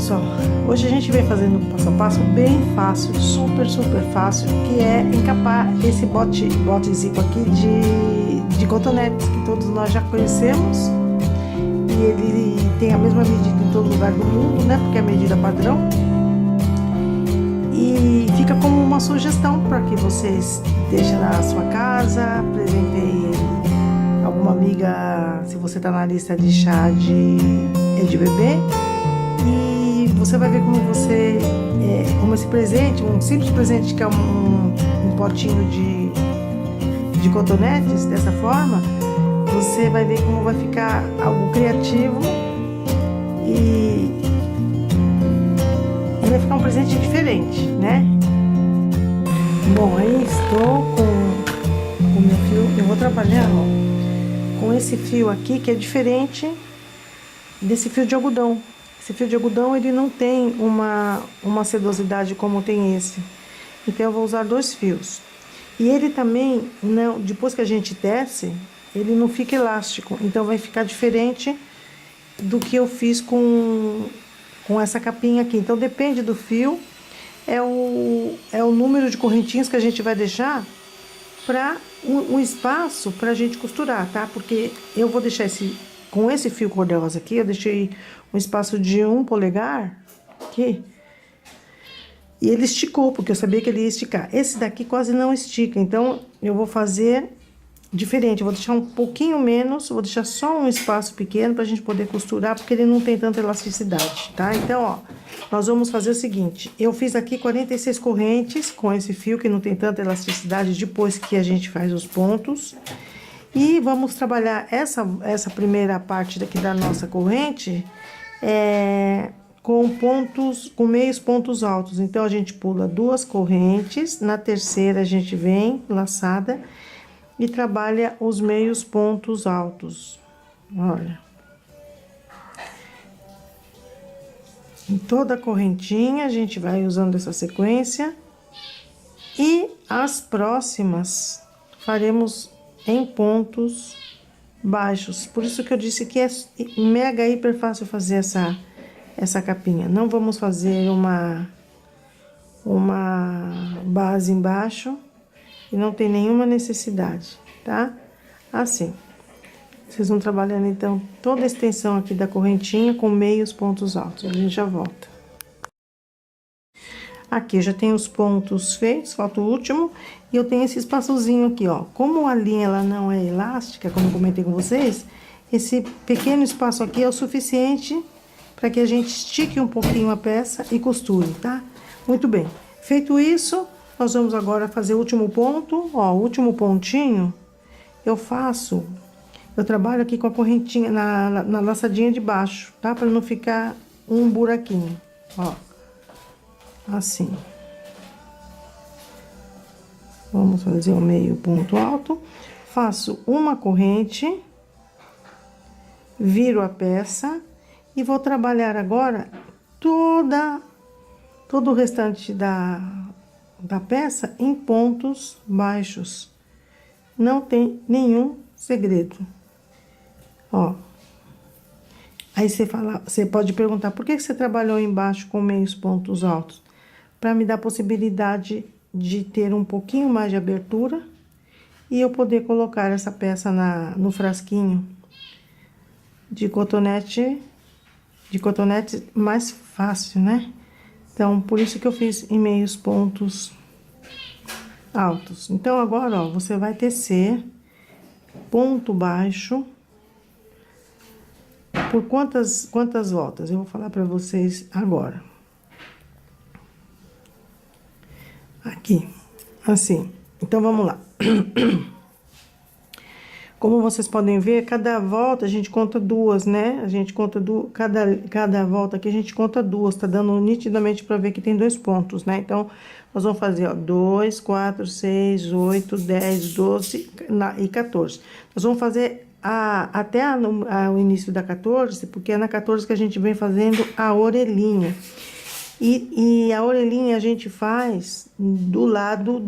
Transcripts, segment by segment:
pessoal, hoje a gente vem fazendo um passo a passo bem fácil, super fácil, que é encapar esse botezinho aqui de cotonetes, que todos nós já conhecemos, e ele tem a mesma medida em todo lugar do mundo, né, porque é a medida padrão, e fica como uma sugestão para que vocês deixem na sua casa, apresentem alguma amiga, se você está na lista de chá de bebê. E você vai ver como esse presente, um simples presente que é um potinho de cotonetes, dessa forma, você vai ver como vai ficar algo criativo e vai ficar um presente diferente, né? Bom, aí estou com o meu fio, eu vou trabalhar, ó, com esse fio aqui que é diferente desse fio de algodão. Esse fio de algodão, ele não tem uma sedosidade como tem esse. Então, eu vou usar 2 fios. E ele também, não, depois que a gente tece, ele não fica elástico. Então, vai ficar diferente do que eu fiz com essa capinha aqui. Então, depende do fio, é o número de correntinhas que a gente vai deixar para um espaço para a gente costurar, tá? Porque eu vou deixar com esse fio cor-de-rosa aqui, eu deixei um espaço de 1 polegar aqui. E ele esticou, porque eu sabia que ele ia esticar. Esse daqui quase não estica, então eu vou fazer diferente. Eu vou deixar um pouquinho menos, vou deixar só um espaço pequeno pra gente poder costurar, porque ele não tem tanta elasticidade, tá? Então, ó, nós vamos fazer o seguinte. Eu fiz aqui 46 correntes com esse fio, que não tem tanta elasticidade, depois que a gente faz os pontos. E vamos trabalhar essa primeira parte daqui da nossa corrente com meios pontos altos. Então, a gente pula 2 correntes, na terceira a gente vem laçada e trabalha os meios pontos altos. Olha. Em toda a correntinha a gente vai usando essa sequência e as próximas faremos em pontos baixos. Por isso que eu disse que é mega hiper fácil fazer essa capinha. Não vamos fazer uma base embaixo e não tem nenhuma necessidade, tá? Assim. Vocês vão trabalhando então toda a extensão aqui da correntinha com meios pontos altos. A gente já volta. Aqui eu já tenho os pontos feitos, falta o último, e eu tenho esse espaçozinho aqui, ó. Como a linha ela não é elástica, como eu comentei com vocês, esse pequeno espaço aqui é o suficiente para que a gente estique um pouquinho a peça e costure, tá? Muito bem. Feito isso, nós vamos agora fazer o último ponto, ó, o último pontinho, eu trabalho aqui com a correntinha na laçadinha de baixo, tá? Para não ficar um buraquinho, ó. Assim. Vamos fazer o meio ponto alto. Faço uma corrente, viro a peça e vou trabalhar agora todo o restante da peça em pontos baixos. Não tem nenhum segredo. Ó. Aí você pode perguntar, por que você trabalhou embaixo com meios pontos altos? Para me dar a possibilidade de ter um pouquinho mais de abertura e eu poder colocar essa peça no frasquinho de cotonete mais fácil, né? Então, por isso que eu fiz em meios pontos altos. Então, agora, ó, você vai tecer ponto baixo por quantas voltas? Eu vou falar para vocês agora. Aqui, assim. Então, vamos lá. Como vocês podem ver, cada volta a gente conta 2, né? A gente conta cada volta aqui a gente conta 2, tá dando nitidamente para ver que tem 2 pontos, né? Então, nós vamos fazer, ó, 2, 4, 6, 8, 10, 12 e 14. Nós vamos fazer até o início da 14, porque é na 14 que a gente vem fazendo a orelhinha. E a orelhinha a gente faz do lado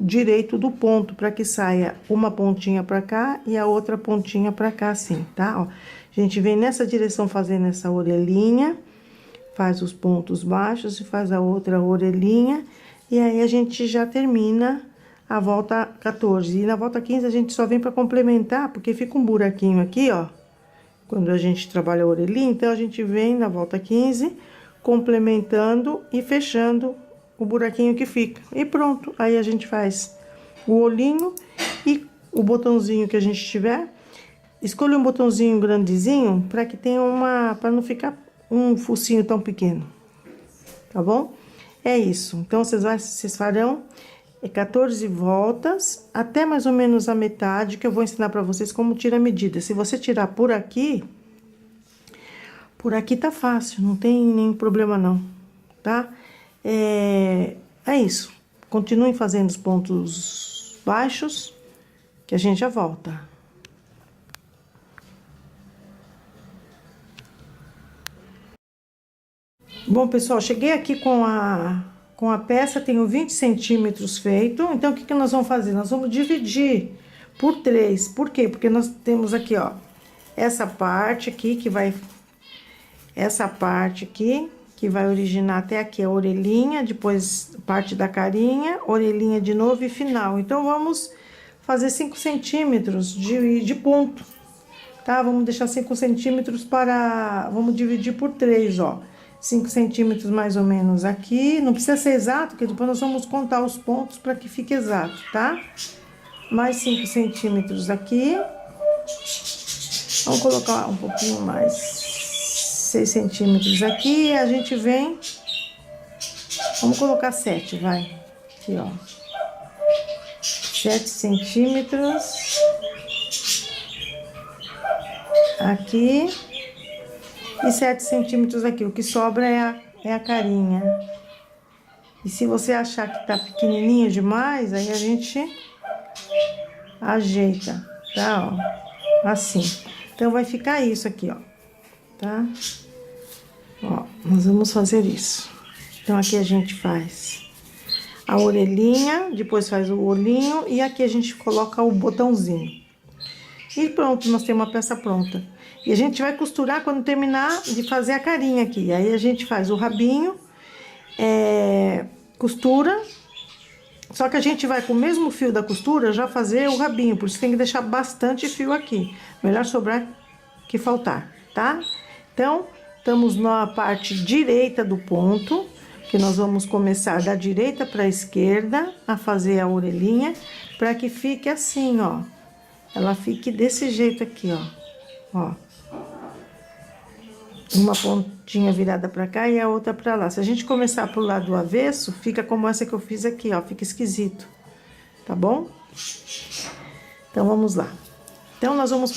direito do ponto, para que saia uma pontinha para cá e a outra pontinha para cá, assim, tá? Ó, a gente vem nessa direção fazendo essa orelhinha, faz os pontos baixos e faz a outra orelhinha. E aí, a gente já termina a volta 14. E na volta 15, a gente só vem pra complementar, porque fica um buraquinho aqui, ó. Quando a gente trabalha a orelhinha, então, a gente vem na volta 15, complementando e fechando o buraquinho que fica. E pronto, aí a gente faz o olhinho e o botãozinho que a gente tiver. Escolha um botãozinho grandezinho, pra que tenha pra não ficar um focinho tão pequeno, tá bom? É isso. Então, vocês farão 14 voltas, até mais ou menos a metade, que eu vou ensinar pra vocês como tira a medida. Se você tirar por aqui tá fácil, não tem nenhum problema não, tá? É isso. Continuem fazendo os pontos baixos, que a gente já volta. Bom, pessoal, cheguei aqui com a peça, tenho 20 centímetros feito. Então, o que nós vamos fazer? Nós vamos dividir por 3. Por quê? Porque nós temos aqui, ó, essa parte aqui que vai... Essa parte aqui, que vai originar até aqui a orelhinha, depois parte da carinha, orelhinha de novo e final. Então, vamos fazer 5 centímetros de ponto, tá? Vamos deixar 5 centímetros para... Vamos dividir por 3, ó. 5 centímetros mais ou menos aqui, não precisa ser exato, porque depois nós vamos contar os pontos para que fique exato, tá? Mais 5 centímetros aqui. Vamos colocar um pouquinho mais, 6 centímetros aqui, e a gente vem... Vamos colocar 7, vai. Aqui, ó. 7 centímetros. Aqui. E 7 centímetros aqui, o que sobra é a carinha. E se você achar que tá pequenininho demais, aí a gente ajeita, tá, ó, assim. Então, vai ficar isso aqui, ó, tá? Ó, nós vamos fazer isso. Então, aqui a gente faz a orelhinha, depois faz o olhinho e aqui a gente coloca o botãozinho. E pronto, nós temos uma peça pronta. E a gente vai costurar quando terminar de fazer a carinha aqui. Aí a gente faz o rabinho, costura. Só que a gente vai com o mesmo fio da costura já fazer o rabinho. Por isso tem que deixar bastante fio aqui. Melhor sobrar que faltar, tá? Então, estamos na parte direita do ponto, que nós vamos começar da direita para a esquerda a fazer a orelhinha, para que fique assim, ó. Ela fique desse jeito aqui, ó. Ó. Uma pontinha virada pra cá e a outra pra lá. Se a gente começar pro lado avesso, fica como essa que eu fiz aqui, ó. Fica esquisito, tá bom? Então, vamos lá. Então, nós vamos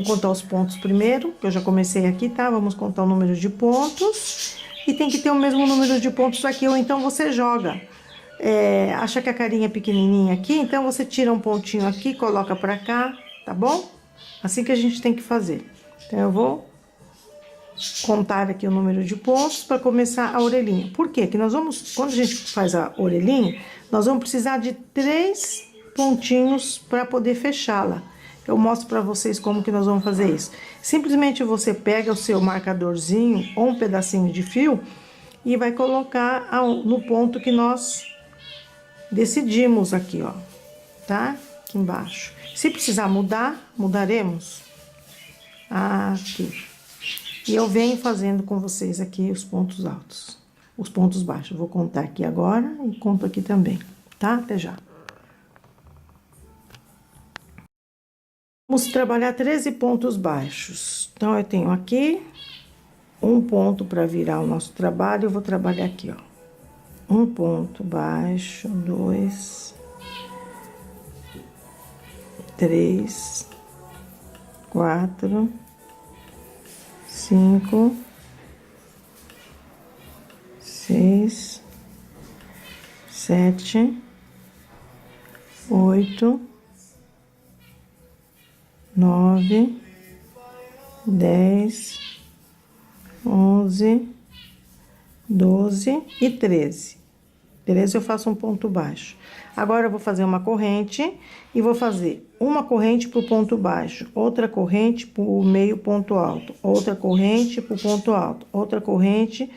contar os pontos primeiro, que eu já comecei aqui, tá? Vamos contar o número de pontos. E tem que ter o mesmo número de pontos aqui, ou então você joga. Acha que a carinha é pequenininha aqui, então você tira um pontinho aqui, coloca pra cá, tá bom? Assim que a gente tem que fazer. Então, eu vou contar aqui o número de pontos para começar a orelhinha. Por quê? Que quando a gente faz a orelhinha, nós vamos precisar de 3 pontinhos para poder fechá-la. Eu mostro para vocês como que nós vamos fazer isso. Simplesmente você pega o seu marcadorzinho ou um pedacinho de fio e vai colocar no ponto que nós decidimos aqui, ó, tá? Aqui embaixo. Se precisar mudar, mudaremos aqui. E eu venho fazendo com vocês aqui os pontos altos, os pontos baixos. Vou contar aqui agora e conto aqui também, tá? Até já. Vamos trabalhar 13 pontos baixos. Então, eu tenho aqui um ponto para virar o nosso trabalho. Eu vou trabalhar aqui, ó. Um ponto baixo, 2, 3, 4, 5, 6, 7, 8, 9, 10, 11, 12 e 13. 13 eu faço um ponto baixo. Agora, eu vou fazer uma corrente e vou fazer uma corrente pro ponto baixo, outra corrente pro meio ponto alto, outra corrente pro ponto alto, outra corrente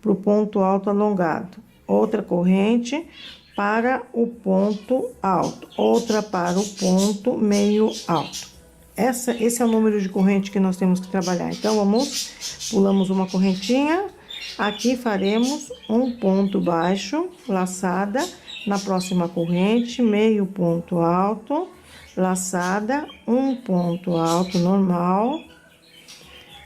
pro ponto alto alongado, outra corrente para o ponto alto, outra para o ponto meio alto. Esse é o número de corrente que nós temos que trabalhar. Então, pulamos uma correntinha, aqui faremos um ponto baixo, laçada, na próxima corrente, meio ponto alto, laçada, um ponto alto normal,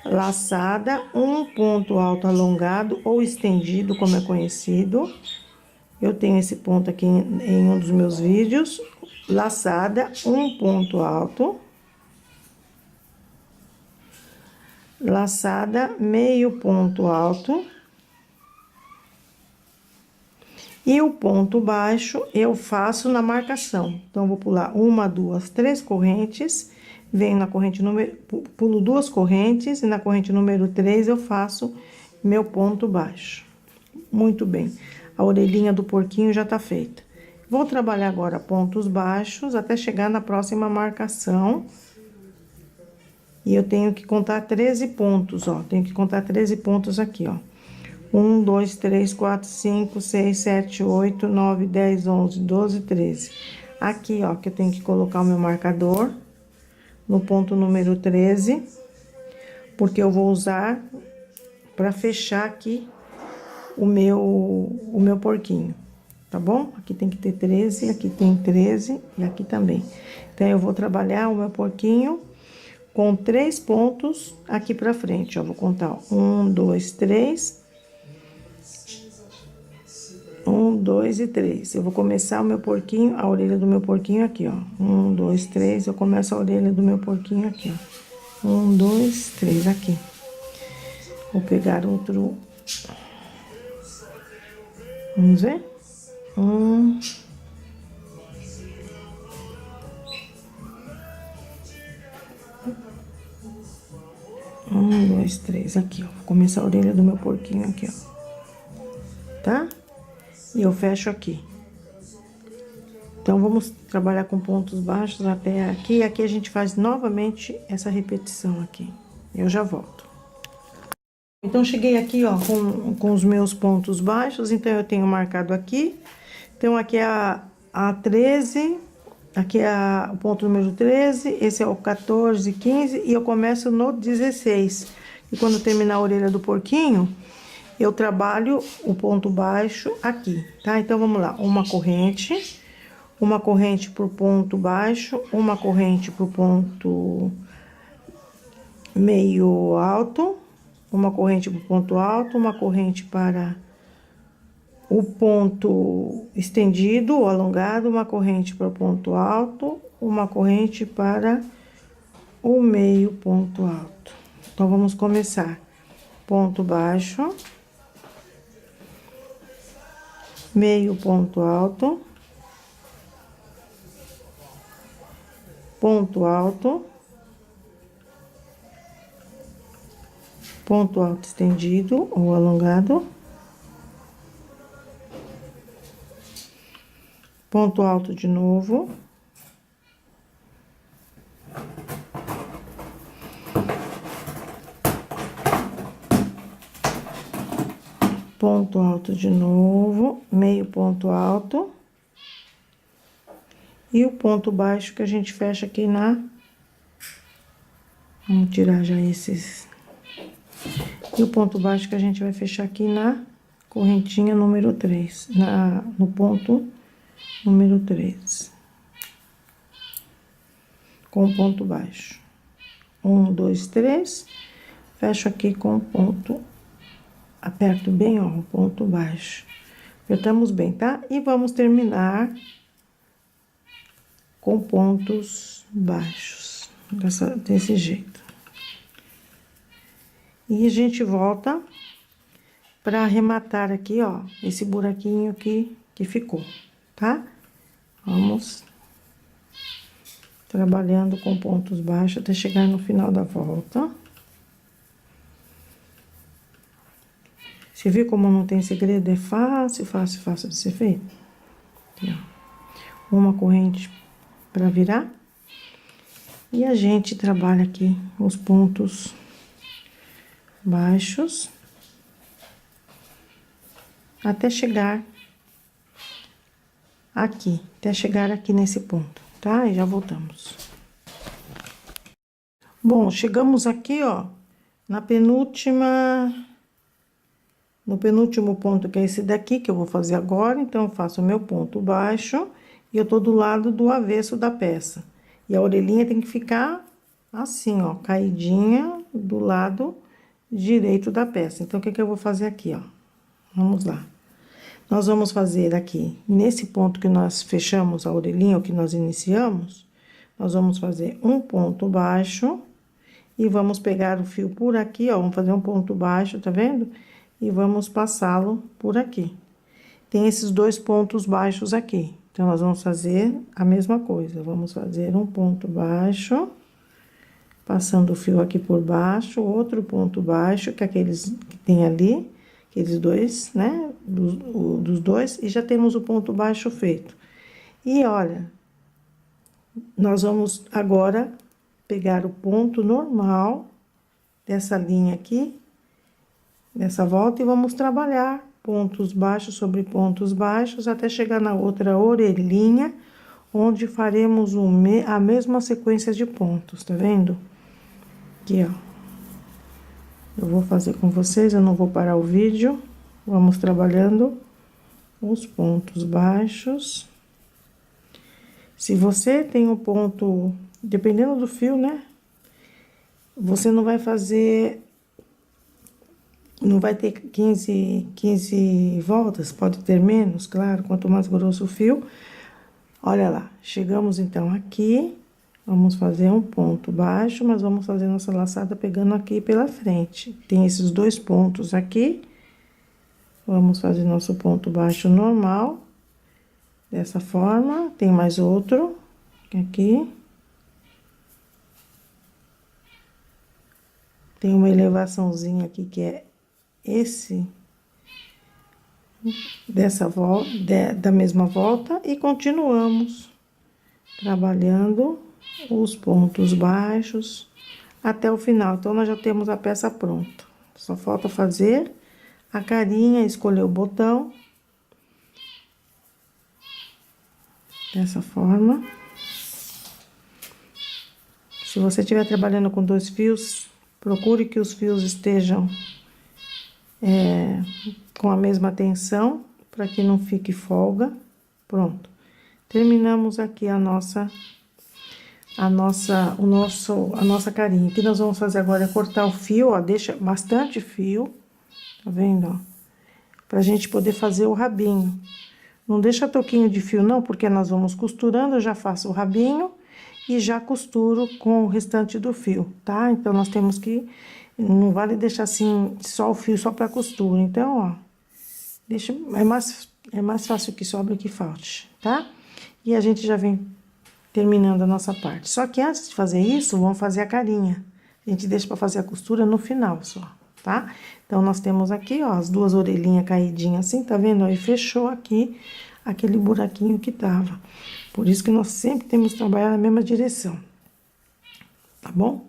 laçada, um ponto alto alongado ou estendido, como é conhecido. Eu tenho esse ponto aqui em um dos meus vídeos, laçada, um ponto alto, laçada, meio ponto alto, e o ponto baixo eu faço na marcação. Então, vou pular uma, duas, três correntes, venho na corrente número, pulo duas correntes, e na corrente número 3 eu faço meu ponto baixo. Muito bem, a orelhinha do porquinho já tá feita. Vou trabalhar agora pontos baixos até chegar na próxima marcação. E eu tenho que contar 13 pontos, ó. Tenho que contar 13 pontos aqui, ó. 1, 2, 3, 4, 5, 6, 7, 8, 9, 10, 11, 12, 13. Aqui, ó, que eu tenho que colocar o meu marcador no ponto número 13, porque eu vou usar para fechar aqui o meu porquinho, tá bom? Aqui tem que ter 13, aqui tem 13 e aqui também. Então, eu vou trabalhar o meu porquinho com 3 pontos aqui pra frente, ó. Vou contar, ó, 1, 2, 3. 1, 2 e 3. Eu vou começar o meu porquinho, a orelha do meu porquinho aqui, ó. 1, 2, 3. Eu começo a orelha do meu porquinho aqui, ó. 1, 2, 3, aqui. Vou pegar outro. Vamos ver? 1. 1, 2, 3, aqui, ó. Vou começar a orelha do meu porquinho aqui, ó. Tá? E eu fecho aqui. Então, vamos trabalhar com pontos baixos até aqui. E aqui a gente faz novamente essa repetição aqui. Eu já volto. Então, cheguei aqui, ó, com os meus pontos baixos. Então, eu tenho marcado aqui. Então, aqui é a 13... Aqui é o ponto número 13, esse é o 14, 15, e eu começo no 16. E quando terminar a orelha do porquinho, eu trabalho o ponto baixo aqui, tá? Então, vamos lá. Uma corrente pro ponto baixo, uma corrente pro ponto meio alto, uma corrente pro ponto alto, uma corrente para o ponto estendido ou alongado, uma corrente para o ponto alto, uma corrente para o meio ponto alto. Então, vamos começar. Ponto baixo, meio ponto alto, ponto alto, ponto alto estendido ou alongado, ponto alto de novo, ponto alto de novo, meio ponto alto, e o ponto baixo que a gente fecha aqui na... Vamos tirar já esses... E o ponto baixo que a gente vai fechar aqui na correntinha número 3, no ponto número 3. Com ponto baixo. 1, 2, 3. Fecho aqui com ponto. Aperto bem, ó, o ponto baixo. Apertamos bem, tá? E vamos terminar com pontos baixos. Desse jeito. E a gente volta pra arrematar aqui, ó, esse buraquinho aqui que ficou, tá? Vamos trabalhando com pontos baixos até chegar no final da volta. Você viu como não tem segredo? É fácil, fácil, fácil de ser feito. Aqui, ó. Uma corrente para virar. E a gente trabalha aqui os pontos baixos até chegar aqui, nesse ponto, tá? E já voltamos. Bom, chegamos aqui, ó, no penúltimo ponto, que é esse daqui, que eu vou fazer agora. Então, eu faço o meu ponto baixo e eu tô do lado do avesso da peça. E a orelhinha tem que ficar assim, ó, caidinha do lado direito da peça. Então, o que que eu vou fazer aqui, ó? Vamos lá. Nós vamos fazer aqui, nesse ponto que nós fechamos a orelhinha, o que nós iniciamos, nós vamos fazer um ponto baixo e vamos pegar o fio por aqui, ó, vamos fazer um ponto baixo, tá vendo? E vamos passá-lo por aqui. Tem esses dois pontos baixos aqui, então, nós vamos fazer a mesma coisa. Vamos fazer um ponto baixo, passando o fio aqui por baixo, outro ponto baixo, que é aqueles que tem ali, aqueles dois, né, dos dois, e já temos o ponto baixo feito. E olha, nós vamos agora pegar o ponto normal dessa linha aqui, nessa volta, e vamos trabalhar pontos baixos sobre pontos baixos, até chegar na outra orelhinha, onde faremos a mesma sequência de pontos, tá vendo? Aqui, ó. Eu vou fazer com vocês, eu não vou parar o vídeo. Vamos trabalhando os pontos baixos. Se você tem um ponto, dependendo do fio, né? Você não vai fazer, não vai ter 15 voltas, pode ter menos, claro, quanto mais grosso o fio. Olha lá, chegamos então aqui, vamos fazer um ponto baixo, mas vamos fazer nossa laçada pegando aqui pela frente. Tem esses dois pontos aqui, vamos fazer nosso ponto baixo normal, dessa forma. Tem mais outro, aqui. Tem uma elevaçãozinha aqui, que é esse, dessa volta, da mesma volta, e continuamos trabalhando os pontos baixos até o final. Então, nós já temos a peça pronta. Só falta fazer a carinha, escolher o botão. Dessa forma. Se você estiver trabalhando com 2 fios, procure que os fios estejam com a mesma tensão, para que não fique folga. Pronto. Terminamos aqui a nossa carinha. O que nós vamos fazer agora é cortar o fio, ó, deixa bastante fio, tá vendo, ó? Pra gente poder fazer o rabinho. Não deixa toquinho de fio não, porque nós vamos costurando, eu já faço o rabinho e já costuro com o restante do fio, tá? Então, nós temos que, não vale deixar assim, só o fio, só pra costura. Então, ó, deixa, é mais fácil que sobre que falte, tá? E a gente já vem terminando a nossa parte. Só que antes de fazer isso, vamos fazer a carinha. A gente deixa pra fazer a costura no final só, tá? Então, nós temos aqui, ó, as duas orelhinhas caidinhas assim, tá vendo? Aí, fechou aqui aquele buraquinho que tava. Por isso que nós sempre temos que trabalhar na mesma direção, tá bom?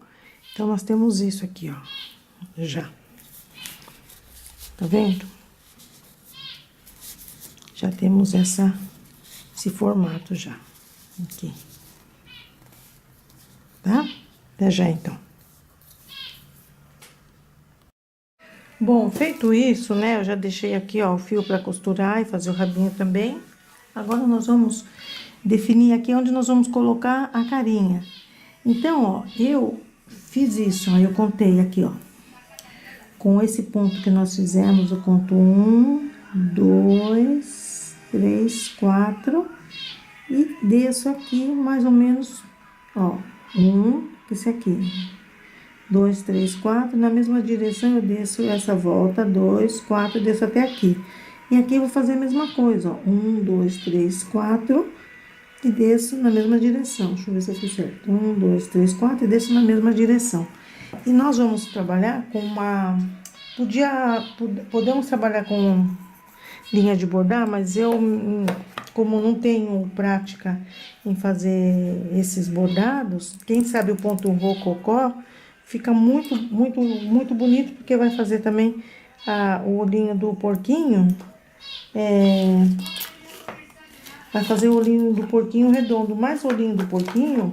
Então, nós temos isso aqui, ó, já. Tá vendo? Já temos esse formato já, aqui. Tá? Até já, então. Bom, feito isso, né, eu já deixei aqui, ó, o fio pra costurar e fazer o rabinho também. Agora, nós vamos definir aqui onde nós vamos colocar a carinha. Então, ó, eu fiz isso, ó, eu contei aqui, ó. Com esse ponto que nós fizemos, eu conto 1, 2, 3, 4... E desço aqui, mais ou menos, ó, esse aqui. 2, 3, 4, na mesma direção eu desço essa volta, 2, 4, desço até aqui. E aqui eu vou fazer a mesma coisa, ó, 1, 2, 3, 4, e desço na mesma direção. Deixa eu ver se eu fiz certo. 1, 2, 3, 4, e desço na mesma direção. E nós vamos trabalhar com Podemos trabalhar com linha de bordar, mas eu, como não tenho prática em fazer esses bordados, quem sabe o ponto rococó fica muito bonito, porque vai fazer também o olhinho do porquinho, vai fazer o olhinho do porquinho redondo, mas o olhinho do porquinho,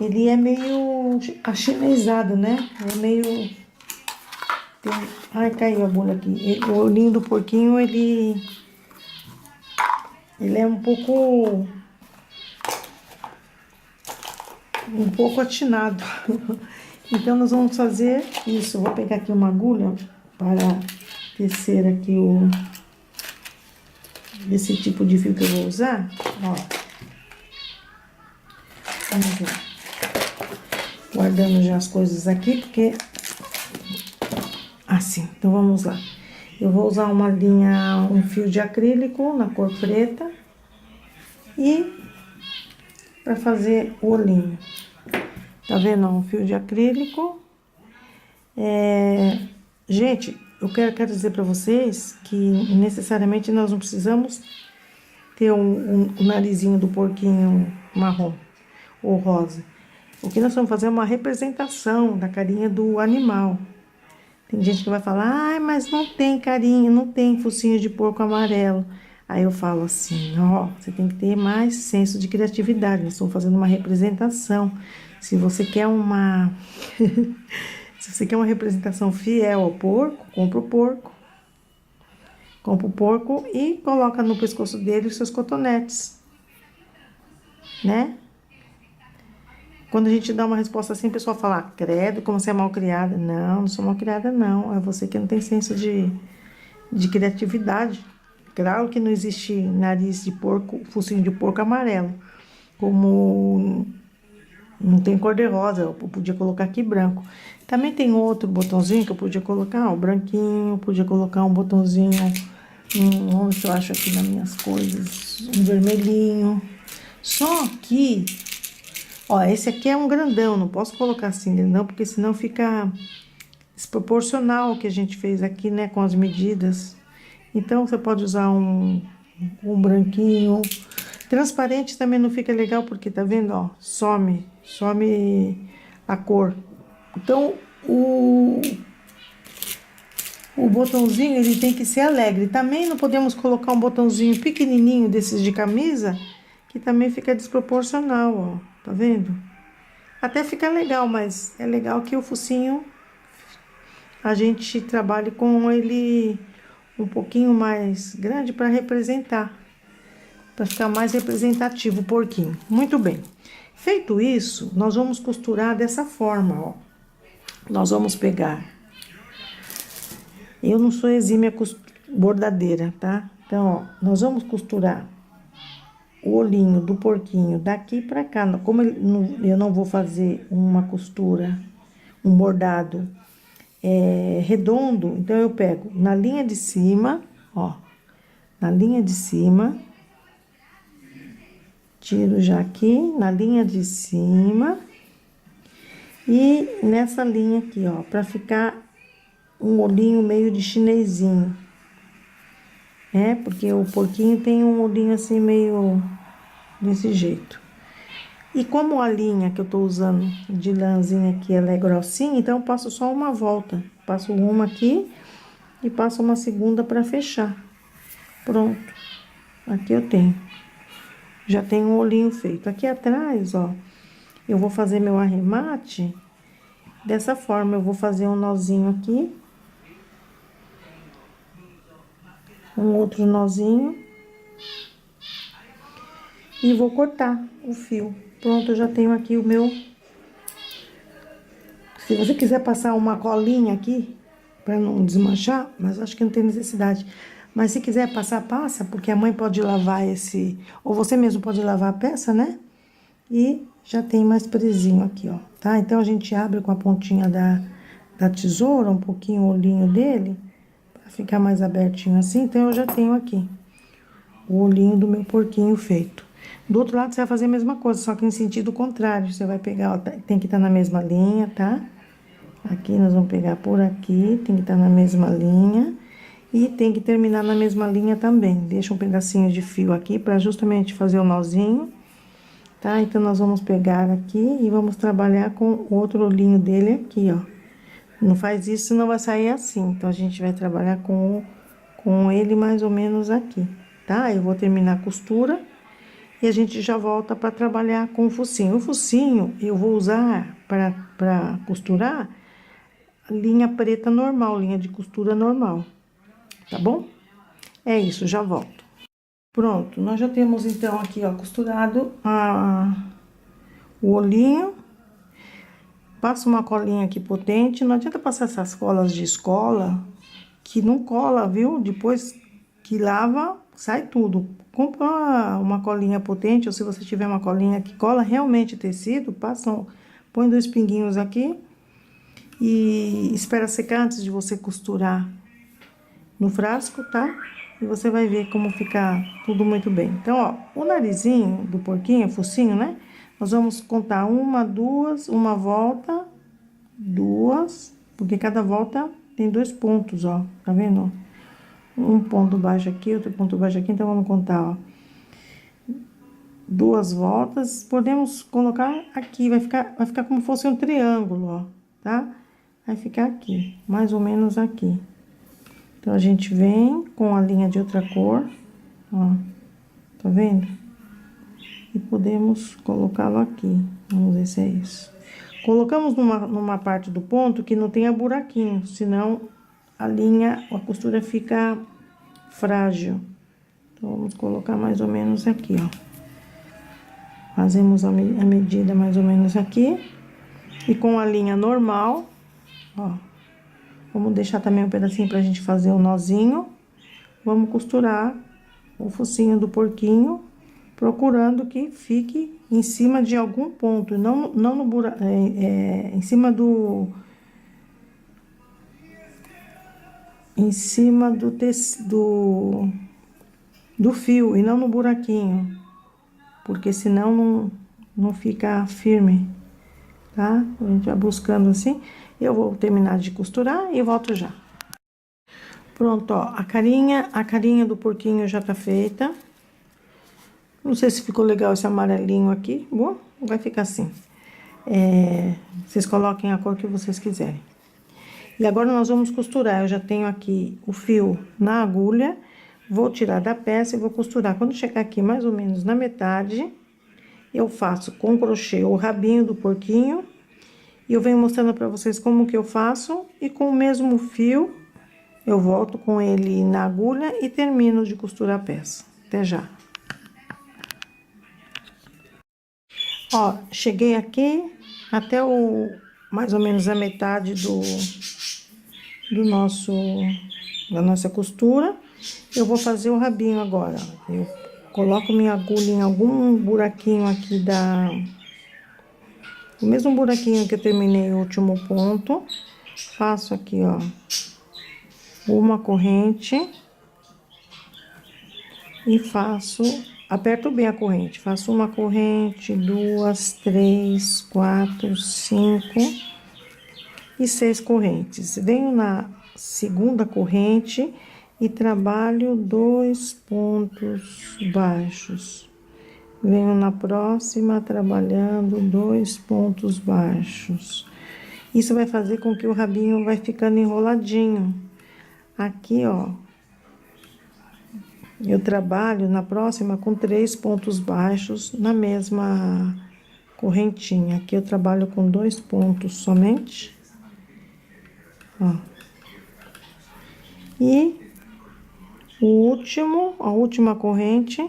ele é meio achinesado, né? É meio... Ai, caiu a bolha aqui. O olhinho do porquinho, ele é um pouco atinado. Então, nós vamos fazer isso. Eu vou pegar aqui uma agulha para tecer aqui esse tipo de fio que eu vou usar. Ó. Vamos lá. Guardando já as coisas aqui, porque... Assim, então vamos lá. Eu vou usar um fio de acrílico na cor preta. E para fazer o olhinho. Tá vendo? Um fio de acrílico. Gente, eu quero dizer para vocês que necessariamente nós não precisamos ter o narizinho do porquinho marrom ou rosa. O que nós vamos fazer é uma representação da carinha do animal. Tem gente que vai falar, ai, mas não tem carinha, não tem focinho de porco amarelo. Aí eu falo assim, ó, você tem que ter mais senso de criatividade. Nós estamos fazendo uma representação. Se você quer se você quer uma representação fiel ao porco, compra o porco. Compra o porco e coloca no pescoço dele os seus cotonetes, né? Quando a gente dá uma resposta assim, o pessoal fala, credo, como você é mal criada. Não, não sou mal criada, não. É você que não tem senso de criatividade. Claro que não existe nariz de porco, focinho de porco amarelo. Como não tem cor-de-rosa, eu podia colocar aqui branco. Também tem outro botãozinho que eu podia colocar, ó, branquinho, podia colocar um botãozinho, onde eu acho aqui nas minhas coisas, um vermelhinho. Só que, ó, esse aqui é um grandão, não posso colocar assim grandão, porque senão fica desproporcional o que a gente fez aqui, né, com as medidas. Então, você pode usar um branquinho. Transparente também não fica legal, porque tá vendo, ó, some a cor. Então, o botãozinho, ele tem que ser alegre. Também não podemos colocar um botãozinho pequenininho desses de camisa, que também fica desproporcional, ó, tá vendo? Até fica legal, mas é legal que o focinho, a gente trabalhe com ele um pouquinho mais grande para representar, para ficar mais representativo o porquinho. Muito bem. Feito isso, nós vamos costurar dessa forma, ó. Nós vamos pegar... Eu não sou exímia bordadeira, tá? Então, ó, nós vamos costurar o olhinho do porquinho daqui pra cá. Como eu não vou fazer uma costura, um bordado redondo, então eu pego na linha de cima, ó, na linha de cima, tiro já aqui na linha de cima e nessa linha aqui, ó, pra ficar um olhinho meio de chinesinho, porque o porquinho tem um olhinho assim meio desse jeito. E como a linha que eu tô usando de lãzinha aqui, ela é grossinha, então eu passo só uma volta. Passo uma aqui e passo uma segunda pra fechar. Pronto. Aqui eu tenho. Já tenho um olhinho feito. Aqui atrás, ó, eu vou fazer meu arremate dessa forma. Eu vou fazer um nozinho aqui. Um outro nozinho. E vou cortar o fio. Pronto, eu já tenho aqui o meu. Se você quiser passar uma colinha aqui, para não desmanchar, mas acho que não tem necessidade. Mas se quiser passar, passa, porque a mãe pode lavar ou você mesmo pode lavar a peça, né? E já tem mais presinho aqui, ó, tá? Então, a gente abre com a pontinha da tesoura, um pouquinho o olhinho dele, para ficar mais abertinho assim. Então, eu já tenho aqui o olhinho do meu porquinho feito. Do outro lado, você vai fazer a mesma coisa, só que em sentido contrário. Você vai pegar, ó, tem que estar na mesma linha, tá? Aqui nós vamos pegar por aqui, tem que estar na mesma linha. E tem que terminar na mesma linha também. Deixa um pedacinho de fio aqui para justamente fazer o nozinho, tá? Então, nós vamos pegar aqui e vamos trabalhar com o outro olhinho dele aqui, ó. Não faz isso, senão vai sair assim. Então, a gente vai trabalhar com ele mais ou menos aqui, tá? Eu vou terminar a costura e a gente já volta para trabalhar com o focinho. O focinho eu vou usar para costurar linha preta normal, linha de costura normal, tá bom? É isso, já volto. Pronto, nós já temos então aqui, ó, costurado o olhinho. Passa uma colinha aqui potente, não adianta passar essas colas de escola, que não cola, viu? Depois que lava, sai tudo. Compra uma colinha potente, ou se você tiver uma colinha que cola realmente tecido, põe 2 pinguinhos aqui e espera secar antes de você costurar no frasco, tá? E você vai ver como fica tudo muito bem. Então, ó, o narizinho do porquinho, o focinho, né? Nós vamos contar 1, 2, uma volta, 2, porque cada volta tem 2 pontos, ó. Tá vendo? Um ponto baixo aqui, outro ponto baixo aqui, então vamos contar, ó. 2 voltas, podemos colocar aqui, vai ficar como fosse um triângulo, ó, tá? Vai ficar aqui, mais ou menos aqui. Então, a gente vem com a linha de outra cor, ó, tá vendo? E podemos colocá-lo aqui, vamos ver se é isso. Colocamos numa parte do ponto que não tenha buraquinho, senão a costura fica frágil. Então, vamos colocar mais ou menos aqui, ó. Fazemos a medida mais ou menos aqui. E com a linha normal, ó. Vamos deixar também um pedacinho pra gente fazer o nozinho. Vamos costurar o focinho do porquinho, procurando que fique em cima de algum ponto, não no buraco, em cima do fio e não no buraquinho, porque senão não fica firme, tá? A gente vai buscando assim. Eu vou terminar de costurar e volto já. Pronto, ó, a carinha do porquinho já tá feita. Não sei se ficou legal esse amarelinho aqui. Bom, vai ficar assim. Vocês coloquem a cor que vocês quiserem. E agora nós vamos costurar. Eu já tenho aqui o fio na agulha. Vou tirar da peça e vou costurar. Quando chegar aqui mais ou menos na metade, eu faço com crochê o rabinho do porquinho. E eu venho mostrando pra vocês como que eu faço. E com o mesmo fio, eu volto com ele na agulha e termino de costurar a peça. Até já. Ó, cheguei aqui até mais ou menos a metade da nossa costura. Eu vou fazer o rabinho agora. Eu coloco minha agulha em algum buraquinho aqui o mesmo buraquinho que eu terminei o último ponto. Faço aqui, ó, uma corrente e aperto bem a corrente. Faço uma corrente, 2, 3, 4, 5 e 6 correntes. Venho na segunda corrente e trabalho 2 pontos baixos. Venho na próxima trabalhando 2 pontos baixos. Isso vai fazer com que o rabinho vai ficando enroladinho. Aqui, ó, eu trabalho na próxima com 3 pontos baixos na mesma correntinha. Aqui eu trabalho com 2 pontos somente, ó. E a última corrente,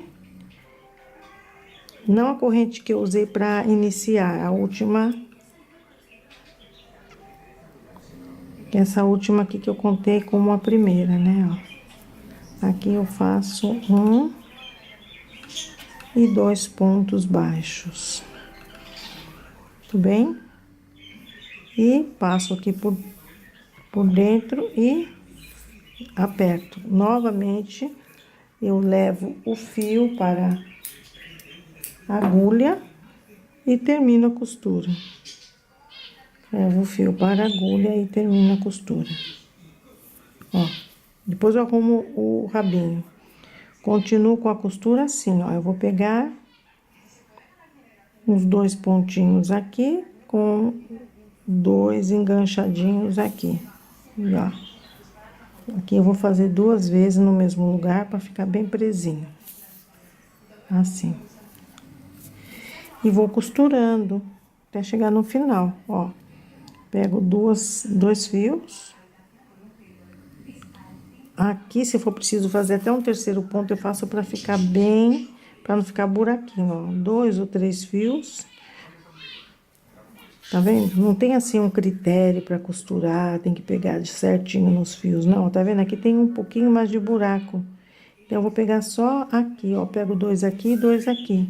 não a corrente que eu usei para iniciar, a última, essa última aqui que eu contei como a primeira, né, ó. Aqui eu faço 1 e 2 pontos baixos, tudo bem? E passo aqui por dentro e aperto. Novamente, eu levo o fio para a agulha e termino a costura. Levo o fio para a agulha e termino a costura. Ó, depois eu arrumo o rabinho. Continuo com a costura assim, ó. Eu vou pegar os 2 pontinhos aqui com 2 enganchadinhos aqui. E ó, aqui eu vou fazer 2 vezes no mesmo lugar para ficar bem presinho. Assim. E vou costurando até chegar no final, ó. Pego 2 fios. Aqui, se for preciso fazer até um terceiro ponto, eu faço para ficar bem, para não ficar buraquinho, ó. 2 ou 3 fios. Tá vendo? Não tem assim um critério para costurar, tem que pegar de certinho nos fios, não. Tá vendo? Aqui tem um pouquinho mais de buraco. Então, eu vou pegar só aqui, ó. Pego 2 aqui e 2 aqui.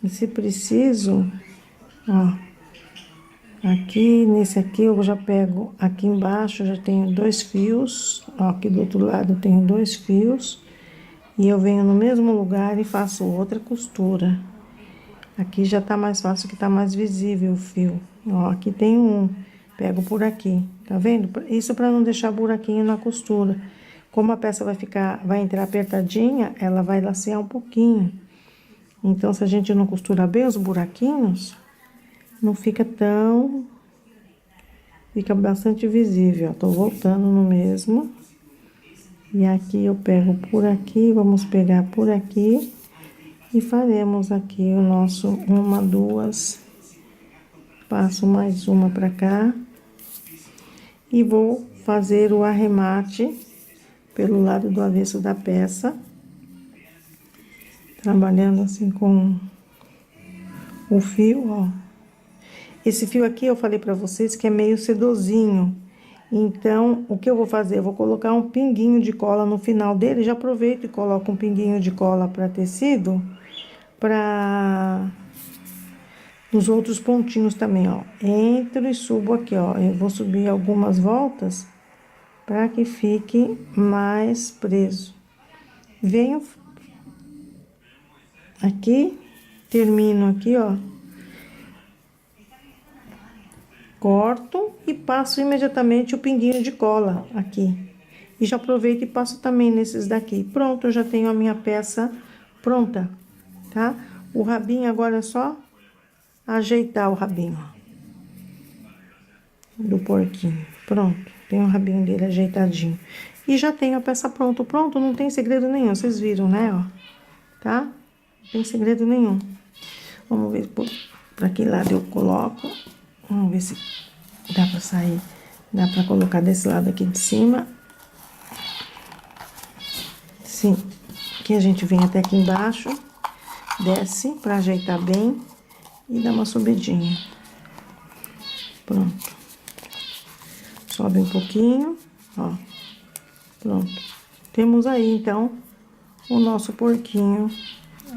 E se preciso, ó, aqui, nesse aqui, eu já pego aqui embaixo, já tenho 2 fios, ó, aqui do outro lado eu tenho 2 fios, e eu venho no mesmo lugar e faço outra costura. Aqui já tá mais fácil, que tá mais visível o fio. Ó, aqui tem um, pego por aqui, tá vendo? Isso para não deixar buraquinho na costura. Como a peça vai entrar apertadinha, ela vai lacear um pouquinho. Então, se a gente não costurar bem os buraquinhos, não fica tão... Fica bastante visível, ó. Tô voltando no mesmo. E aqui eu pego por aqui, vamos pegar por aqui. E faremos aqui o nosso 1, 2. Passo mais uma pra cá. E vou fazer o arremate pelo lado do avesso da peça. Trabalhando assim com o fio, ó. Esse fio aqui eu falei pra vocês que é meio sedosinho. Então, o que eu vou fazer? Eu vou colocar um pinguinho de cola no final dele. Já aproveito e coloco um pinguinho de cola pra tecido. Nos outros pontinhos também, ó. Entro e subo aqui, ó. Eu vou subir algumas voltas pra que fique mais preso. Venho aqui, termino aqui, ó. Corto e passo imediatamente o pinguinho de cola aqui. E já aproveito e passo também nesses daqui. Pronto, eu já tenho a minha peça pronta, tá? O rabinho agora é só ajeitar o rabinho, ó, do porquinho. Pronto, tem o rabinho dele ajeitadinho. E já tenho a peça pronta. Pronto, não tem segredo nenhum, vocês viram, né, ó? Tá? Não tem segredo nenhum. Vamos ver pra que lado eu coloco. Vamos ver se dá pra sair. Dá pra colocar desse lado aqui de cima. Sim. Aqui a gente vem até aqui embaixo. Desce pra ajeitar bem. E dá uma subidinha. Pronto. Sobe um pouquinho, ó. Pronto. Temos aí, então, o nosso porquinho.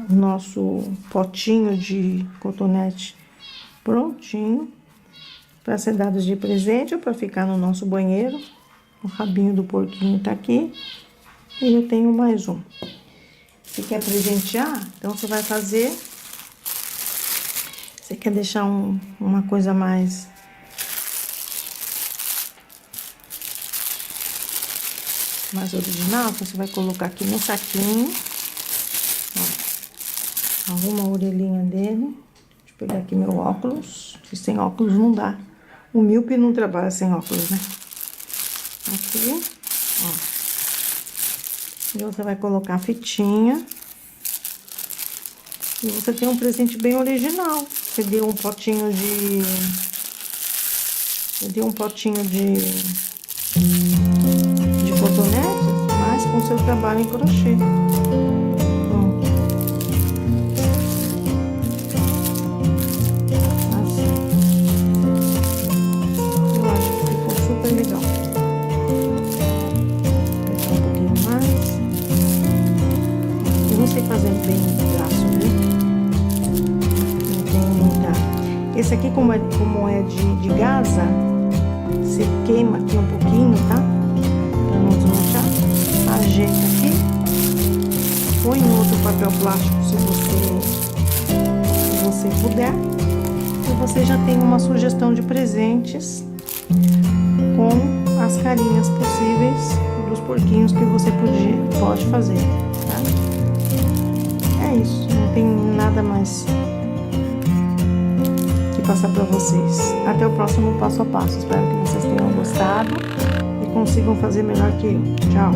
O nosso potinho de cotonete prontinho para ser dado de presente ou para ficar no nosso banheiro. O rabinho do porquinho tá aqui. E eu tenho mais um. Você quer presentear? Então, você vai fazer... Você quer deixar uma coisa mais... mais original? Então, você vai colocar aqui no saquinho. Ó. Arruma a orelhinha dele. Deixa eu pegar aqui meu óculos. Se sem óculos não dá. O míope não trabalha sem óculos, né? Aqui, ó. E você vai colocar a fitinha. E você tem um presente bem original. Você deu um potinho de... Você deu um potinho de cotonete, mas com seu trabalho em crochê. Fazendo bem o braço, né? Não tem muita... Esse aqui, como é de gasa, você queima aqui um pouquinho, tá? Pra não desmanchar. Ajeita aqui. Põe em outro papel plástico, se você puder. E você já tem uma sugestão de presentes com as carinhas possíveis dos porquinhos que você pode fazer, tá? É isso, não tem nada mais que passar para vocês. Até o próximo passo a passo. Espero que vocês tenham gostado e consigam fazer melhor que eu. Tchau!